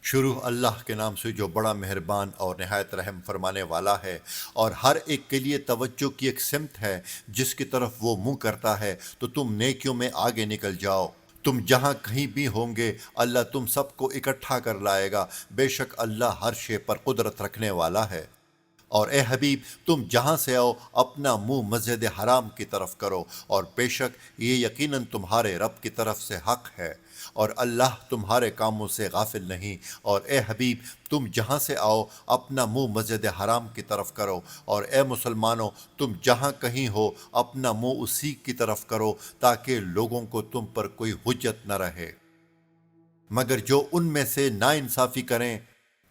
شروع اللہ کے نام سے جو بڑا مہربان اور نہایت رحم فرمانے والا ہے، اور ہر ایک کے لیے توجہ کی ایک سمت ہے جس کی طرف وہ منہ کرتا ہے تو تم نیکیوں میں آگے نکل جاؤ۔ تم جہاں کہیں بھی ہوں گے اللہ تم سب کو اکٹھا کر لائے گا، بے شک اللہ ہر شے پر قدرت رکھنے والا ہے۔ اور اے حبیب تم جہاں سے آؤ اپنا منہ مسجد حرام کی طرف کرو، اور بے شک یہ یقیناً تمہارے رب کی طرف سے حق ہے، اور اللہ تمہارے کاموں سے غافل نہیں۔ اور اے حبیب تم جہاں سے آؤ اپنا منہ مسجد حرام کی طرف کرو، اور اے مسلمانوں تم جہاں کہیں ہو اپنا منہ اسی کی طرف کرو تاکہ لوگوں کو تم پر کوئی حجت نہ رہے۔ مگر جو ان میں سے ناانصافی کریں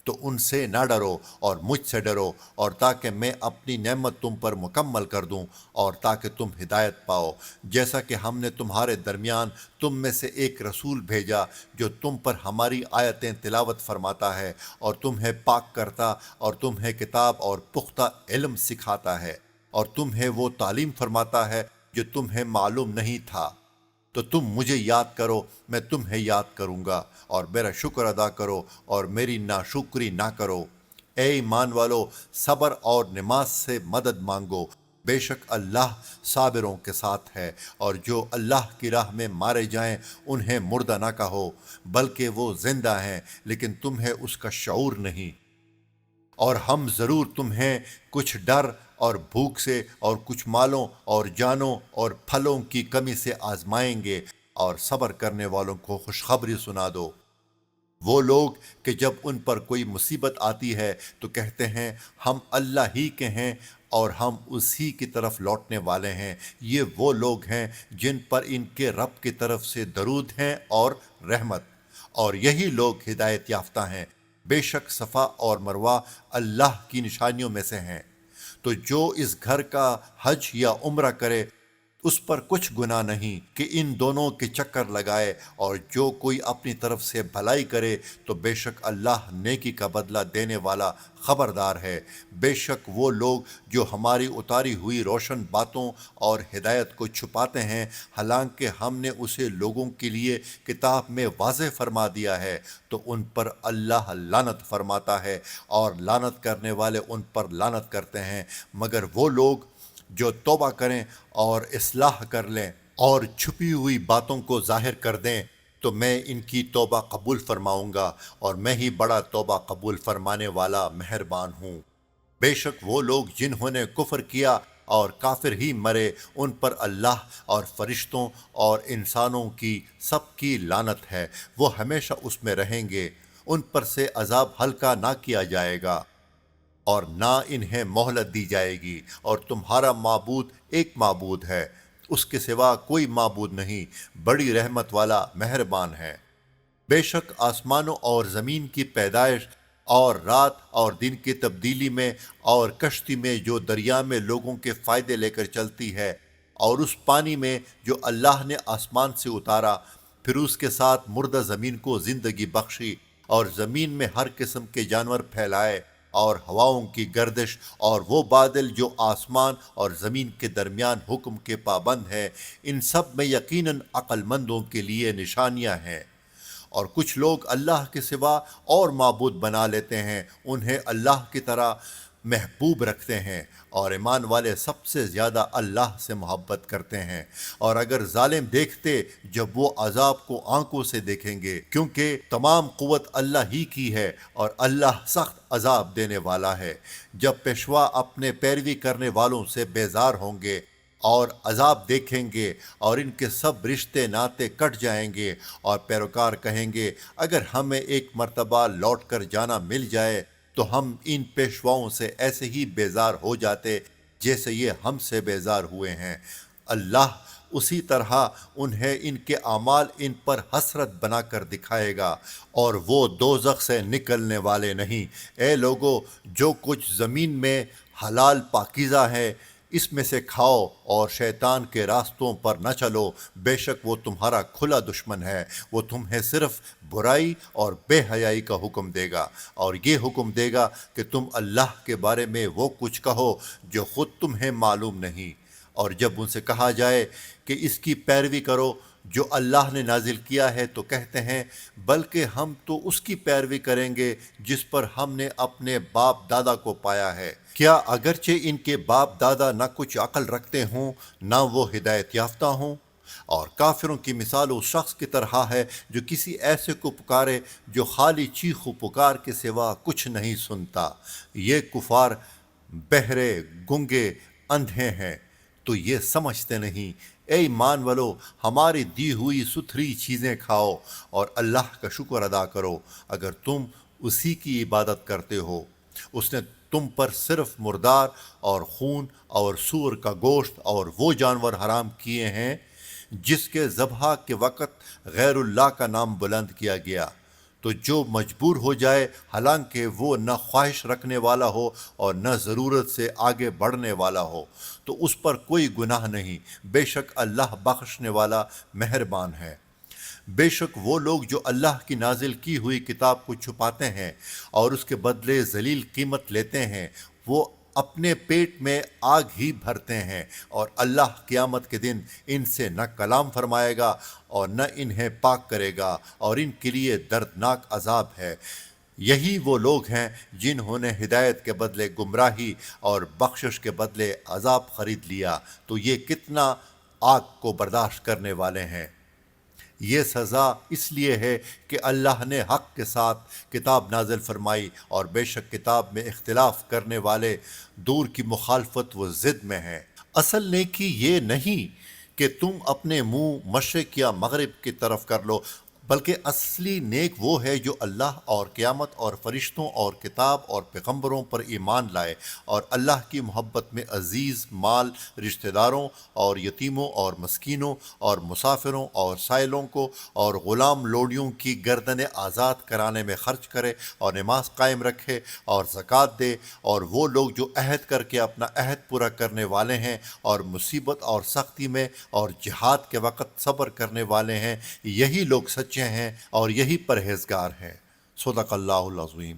تو ان سے نہ ڈرو اور مجھ سے ڈرو، اور تاکہ میں اپنی نعمت تم پر مکمل کر دوں اور تاکہ تم ہدایت پاؤ، جیسا کہ ہم نے تمہارے درمیان تم میں سے ایک رسول بھیجا جو تم پر ہماری آیتیں تلاوت فرماتا ہے اور تمہیں پاک کرتا اور تمہیں کتاب اور پختہ علم سکھاتا ہے، اور تمہیں وہ تعلیم فرماتا ہے جو تمہیں معلوم نہیں تھا۔ تو تم مجھے یاد کرو میں تمہیں یاد کروں گا، اور میرا شکر ادا کرو اور میری ناشکری نہ کرو۔ اے ایمان والو صبر اور نماز سے مدد مانگو، بے شک اللہ صابروں کے ساتھ ہے۔ اور جو اللہ کی راہ میں مارے جائیں انہیں مردہ نہ کہو، بلکہ وہ زندہ ہیں لیکن تمہیں اس کا شعور نہیں۔ اور ہم ضرور تمہیں کچھ ڈر اور بھوک سے اور کچھ مالوں اور جانوں اور پھلوں کی کمی سے آزمائیں گے، اور صبر کرنے والوں کو خوشخبری سنا دو۔ وہ لوگ کہ جب ان پر کوئی مصیبت آتی ہے تو کہتے ہیں ہم اللہ ہی کے ہیں اور ہم اسی کی طرف لوٹنے والے ہیں، یہ وہ لوگ ہیں جن پر ان کے رب کی طرف سے درود ہیں اور رحمت، اور یہی لوگ ہدایت یافتہ ہیں۔ بے شک صفا اور مروہ اللہ کی نشانیوں میں سے ہیں۔ تو جو اس گھر کا حج یا عمرہ کرے اس پر کچھ گناہ نہیں کہ ان دونوں کے چکر لگائے، اور جو کوئی اپنی طرف سے بھلائی کرے تو بے شک اللہ نیکی کا بدلہ دینے والا خبردار ہے۔ بے شک وہ لوگ جو ہماری اتاری ہوئی روشن باتوں اور ہدایت کو چھپاتے ہیں، حالانکہ ہم نے اسے لوگوں کے لیے کتاب میں واضح فرما دیا ہے، تو ان پر اللہ لعنت فرماتا ہے، اور لعنت کرنے والے ان پر لعنت کرتے ہیں۔ مگر وہ لوگ جو توبہ کریں اور اصلاح کر لیں اور چھپی ہوئی باتوں کو ظاہر کر دیں تو میں ان کی توبہ قبول فرماؤں گا، اور میں ہی بڑا توبہ قبول فرمانے والا مہربان ہوں۔ بے شک وہ لوگ جنہوں نے کفر کیا اور کافر ہی مرے ان پر اللہ اور فرشتوں اور انسانوں کی سب کی لعنت ہے، وہ ہمیشہ اس میں رہیں گے، ان پر سے عذاب ہلکا نہ کیا جائے گا اور نہ انہیں مہلت دی جائے گی۔ اور تمہارا معبود ایک معبود ہے، اس کے سوا کوئی معبود نہیں، بڑی رحمت والا مہربان ہے۔ بے شک آسمانوں اور زمین کی پیدائش اور رات اور دن کی تبدیلی میں اور کشتی میں جو دریا میں لوگوں کے فائدے لے کر چلتی ہے، اور اس پانی میں جو اللہ نے آسمان سے اتارا، پھر اس کے ساتھ مردہ زمین کو زندگی بخشی، اور زمین میں ہر قسم کے جانور پھیلائے، اور ہواؤں کی گردش، اور وہ بادل جو آسمان اور زمین کے درمیان حکم کے پابند ہے، ان سب میں یقیناً عقل مندوں کے لیے نشانیاں ہیں۔ اور کچھ لوگ اللہ کے سوا اور معبود بنا لیتے ہیں، انہیں اللہ کی طرح محبوب رکھتے ہیں، اور ایمان والے سب سے زیادہ اللہ سے محبت کرتے ہیں۔ اور اگر ظالم دیکھتے جب وہ عذاب کو آنکھوں سے دیکھیں گے، کیونکہ تمام قوت اللہ ہی کی ہے اور اللہ سخت عذاب دینے والا ہے۔ جب پیشوا اپنے پیروی کرنے والوں سے بیزار ہوں گے اور عذاب دیکھیں گے اور ان کے سب رشتے ناطے کٹ جائیں گے، اور پیروکار کہیں گے اگر ہمیں ایک مرتبہ لوٹ کر جانا مل جائے تو ہم ان پیشواؤں سے ایسے ہی بیزار ہو جاتے جیسے یہ ہم سے بیزار ہوئے ہیں۔ اللہ اسی طرح انہیں ان کے اعمال ان پر حسرت بنا کر دکھائے گا، اور وہ دوزخ سے نکلنے والے نہیں۔ اے لوگو جو کچھ زمین میں حلال پاکیزہ ہے اس میں سے کھاؤ، اور شیطان کے راستوں پر نہ چلو، بے شک وہ تمہارا کھلا دشمن ہے، وہ تمہیں صرف برائی اور بے حیائی کا حکم دے گا، اور یہ حکم دے گا کہ تم اللہ کے بارے میں وہ کچھ کہو جو خود تمہیں معلوم نہیں۔ اور جب ان سے کہا جائے کہ اس کی پیروی کرو جو اللہ نے نازل کیا ہے تو کہتے ہیں بلکہ ہم تو اس کی پیروی کریں گے جس پر ہم نے اپنے باپ دادا کو پایا ہے۔ کیا اگرچہ ان کے باپ دادا نہ کچھ عقل رکھتے ہوں نہ وہ ہدایت یافتہ ہوں؟ اور کافروں کی مثال اس شخص کی طرح ہے جو کسی ایسے کو پکارے جو خالی چیخ و پکار کے سوا کچھ نہیں سنتا۔ یہ کفار بہرے، گنگے، اندھے ہیں تو یہ سمجھتے نہیں۔ اے ایمان والو، ہماری دی ہوئی ستھری چیزیں کھاؤ اور اللہ کا شکر ادا کرو اگر تم اسی کی عبادت کرتے ہو۔ اس نے تم پر صرف مردار اور خون اور سور کا گوشت اور وہ جانور حرام کیے ہیں جس کے ذبح کے وقت غیر اللہ کا نام بلند کیا گیا، تو جو مجبور ہو جائے حالانکہ وہ نہ خواہش رکھنے والا ہو اور نہ ضرورت سے آگے بڑھنے والا ہو تو اس پر کوئی گناہ نہیں، بے شک اللہ بخشنے والا مہربان ہے۔ بے شک وہ لوگ جو اللہ کی نازل کی ہوئی کتاب کو چھپاتے ہیں اور اس کے بدلے ذلیل قیمت لیتے ہیں، وہ اپنے پیٹ میں آگ ہی بھرتے ہیں، اور اللہ قیامت کے دن ان سے نہ کلام فرمائے گا اور نہ انہیں پاک کرے گا، اور ان کے لیے دردناک عذاب ہے۔ یہی وہ لوگ ہیں جنہوں نے ہدایت کے بدلے گمراہی اور بخشش کے بدلے عذاب خرید لیا، تو یہ کتنا آگ کو برداشت کرنے والے ہیں۔ یہ سزا اس لیے ہے کہ اللہ نے حق کے ساتھ کتاب نازل فرمائی، اور بے شک کتاب میں اختلاف کرنے والے دور کی مخالفت و ضد میں ہیں۔ اصل نیکی یہ نہیں کہ تم اپنے منہ مشرق یا مغرب کی طرف کر لو، بلکہ اصلی نیک وہ ہے جو اللہ اور قیامت اور فرشتوں اور کتاب اور پیغمبروں پر ایمان لائے، اور اللہ کی محبت میں عزیز مال رشتہ داروں اور یتیموں اور مسکینوں اور مسافروں اور سائلوں کو اور غلام لوڈیوں کی گردنیں آزاد کرانے میں خرچ کرے اور نماز قائم رکھے اور زکوٰۃ دے، اور وہ لوگ جو عہد کر کے اپنا عہد پورا کرنے والے ہیں اور مصیبت اور سختی میں اور جہاد کے وقت صبر کرنے والے ہیں، یہی لوگ سچے ہیں اور یہی پرہیزگار ہیں۔ صدق اللہ العظیم۔